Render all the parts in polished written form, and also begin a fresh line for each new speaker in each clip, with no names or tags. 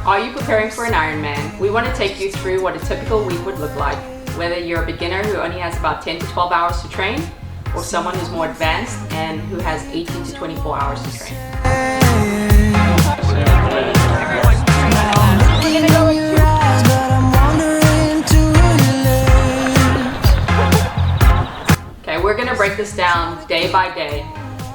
Are you preparing for an Ironman? We want to take you through what a typical week would look like, whether you're a beginner who only has about 10 to 12 hours to train, or someone who's more advanced and who has 18 to 24 hours to train. Okay, we're going to break this down day by day.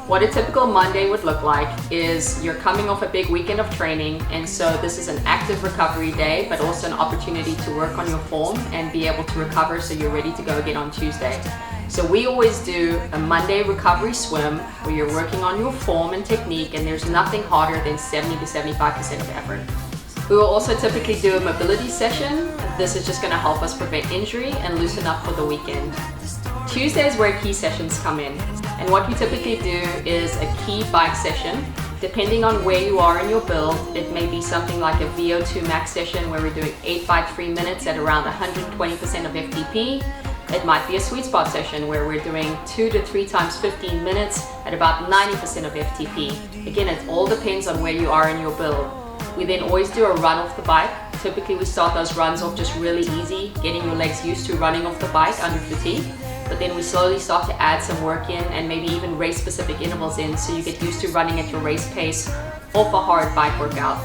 What a typical Monday would look like is you're coming off a big weekend of training, and so this is an active recovery day, but also an opportunity to work on your form and be able to recover so you're ready to go again on Tuesday. So we always do a Monday recovery swim where you're working on your form and technique, and there's nothing harder than 70 to 75% of effort. We will also typically do a mobility session. This is just going to help us prevent injury and loosen up for the weekend. Tuesday is where key sessions come in, and what we typically do is a key bike session. Depending on where you are in your build, it may be something like a VO2 max session where we're doing 8 by 3 minutes at around 120% of FTP. It might be a sweet spot session where we're doing 2 to 3 times 15 minutes at about 90% of FTP. Again, it all depends on where you are in your build. We then always do a run off the bike. Typically we start those runs off just really easy, getting your legs used to running off the bike under fatigue. But then we slowly start to add some work in and maybe even race specific intervals in so you get used to running at your race pace off a hard bike workout.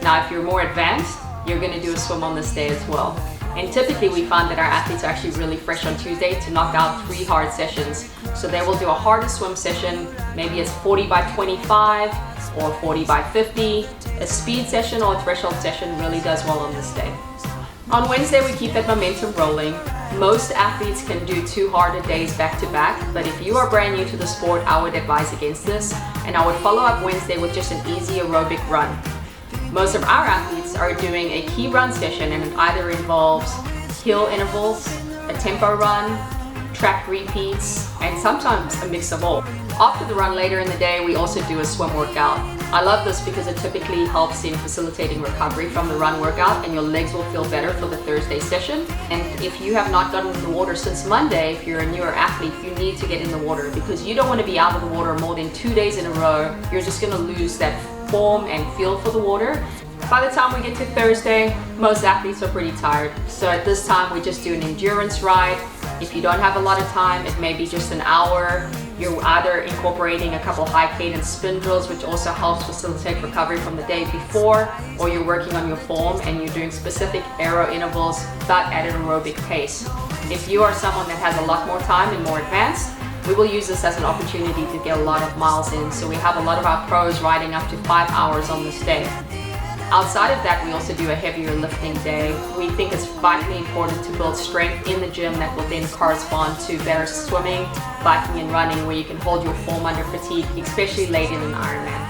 Now if you're more advanced, you're going to do a swim on this day as well. And typically we find that our athletes are actually really fresh on Tuesday to knock out 3 hard sessions. So they will do a harder swim session, maybe it's 40 by 25 or 40 by 50. A speed session or a threshold session really does well on this day. On Wednesday we keep that momentum rolling. Most athletes can do 2 harder days back to back, but if you are brand new to the sport, I would advise against this, and I would follow up Wednesday with just an easy aerobic run. Most of our athletes are doing a key run session, and it either involves hill intervals, a tempo run, track repeats, and sometimes a mix of all. After the run later in the day, we also do a swim workout. I love this because it typically helps in facilitating recovery from the run workout, and your legs will feel better for the Thursday session. And if you have not gotten in the water since Monday, if you're a newer athlete, you need to get in the water because you don't want to be out of the water more than 2 days in a row. You're just going to lose that form and feel for the water. By the time we get to Thursday, most athletes are pretty tired. So at this time, we just do an endurance ride. If you don't have a lot of time, it may be just an hour. You're either incorporating a couple high cadence spin drills, which also helps facilitate recovery from the day before, or you're working on your form and you're doing specific aero intervals, but at an aerobic pace. If you are someone that has a lot more time and more advanced, we will use this as an opportunity to get a lot of miles in. So we have a lot of our pros riding up to 5 hours on this day. Outside of that, we also do a heavier lifting day. We think it's vitally important to build strength in the gym that will then correspond to better swimming, biking and running, where you can hold your form under fatigue, especially late in an Ironman.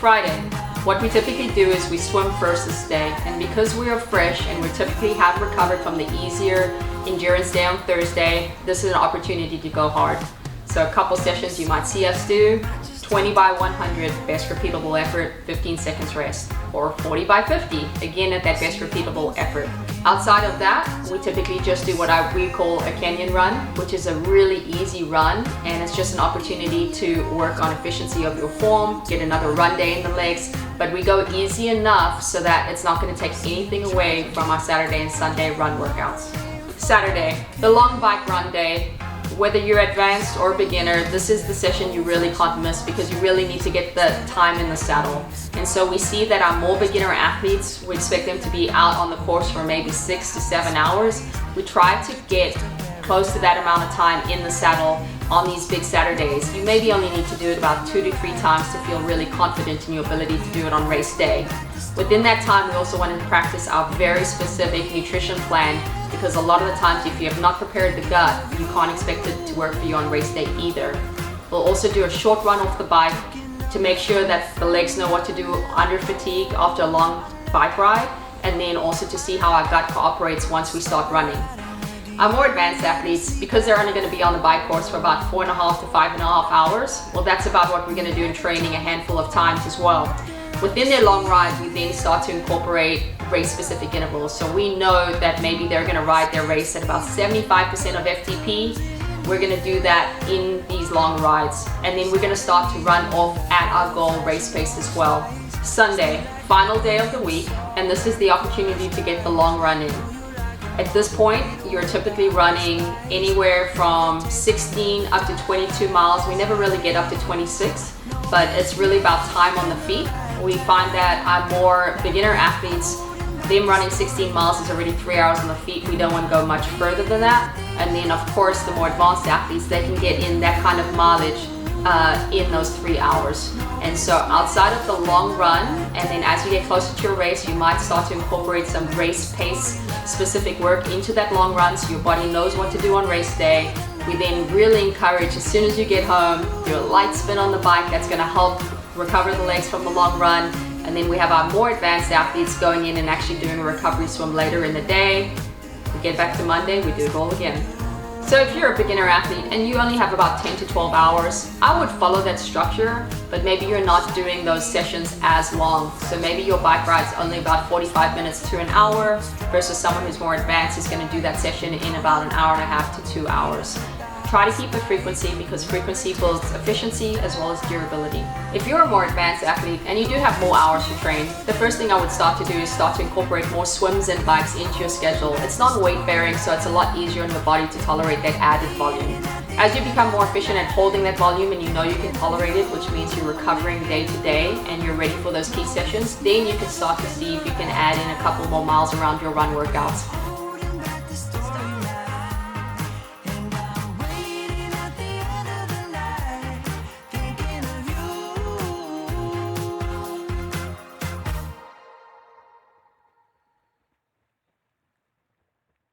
Friday, what we typically do is we swim first this day, and because we are fresh and we typically have recovered from the easier endurance day on Thursday, this is an opportunity to go hard. So a couple sessions you might see us do: 20 by 100, best repeatable effort, 15 seconds rest, or 40 by 50, again at that best repeatable effort. Outside of that, we typically just do what we call a canyon run, which is a really easy run, and it's just an opportunity to work on efficiency of your form, get another run day in the legs, but we go easy enough so that it's not going to take anything away from our Saturday and Sunday run workouts. Saturday, the long bike run day. Whether you're advanced or beginner, this is the session you really can't miss because you really need to get the time in the saddle. And so we see that our more beginner athletes, we expect them to be out on the course for maybe 6 to 7 hours. We try to get close to that amount of time in the saddle on these big Saturdays. You maybe only need to do it about 2 to 3 times to feel really confident in your ability to do it on race day. Within that time, we also want to practice our very specific nutrition plan, because a lot of the times if you have not prepared the gut, you can't expect it to work for you on race day either. We'll also do a short run off the bike to make sure that the legs know what to do under fatigue after a long bike ride, and then also to see how our gut cooperates once we start running. Our more advanced athletes, because they're only going to be on the bike course for about 4.5 to 5.5 hours, well, that's about what we're going to do in training a handful of times as well. Within their long ride, we then start to incorporate race-specific intervals. So we know that maybe they're going to ride their race at about 75% of FTP. We're going to do that in these long rides. And then we're going to start to run off at our goal race pace as well. Sunday, final day of the week, and this is the opportunity to get the long run in. At this point, you're typically running anywhere from 16 up to 22 miles. We never really get up to 26, but it's really about time on the feet. We find that our more beginner athletes, them running 16 miles is already 3 hours on the feet. We don't want to go much further than that. And then of course, the more advanced athletes, they can get in that kind of mileage in those 3 hours. And so outside of the long run, and then as you get closer to your race, you might start to incorporate some race pace specific work into that long run so your body knows what to do on race day. We then really encourage, as soon as you get home, do a light spin on the bike. That's going to help recover the legs from the long run. And then we have our more advanced athletes going in and actually doing a recovery swim later in the day. We get back to Monday, we do it all again. So if you're a beginner athlete and you only have about 10 to 12 hours, I would follow that structure, but maybe you're not doing those sessions as long. So maybe your bike ride's only about 45 minutes to an hour versus someone who's more advanced is going to do that session in about an hour and a half to 2 hours. Try to keep the frequency because frequency builds efficiency as well as durability. If you're a more advanced athlete and you do have more hours to train, the first thing I would start to do is start to incorporate more swims and bikes into your schedule. It's not weight bearing, so it's a lot easier on your body to tolerate that added volume. As you become more efficient at holding that volume and you know you can tolerate it, which means you're recovering day to day and you're ready for those key sessions, then you can start to see if you can add in a couple more miles around your run workouts.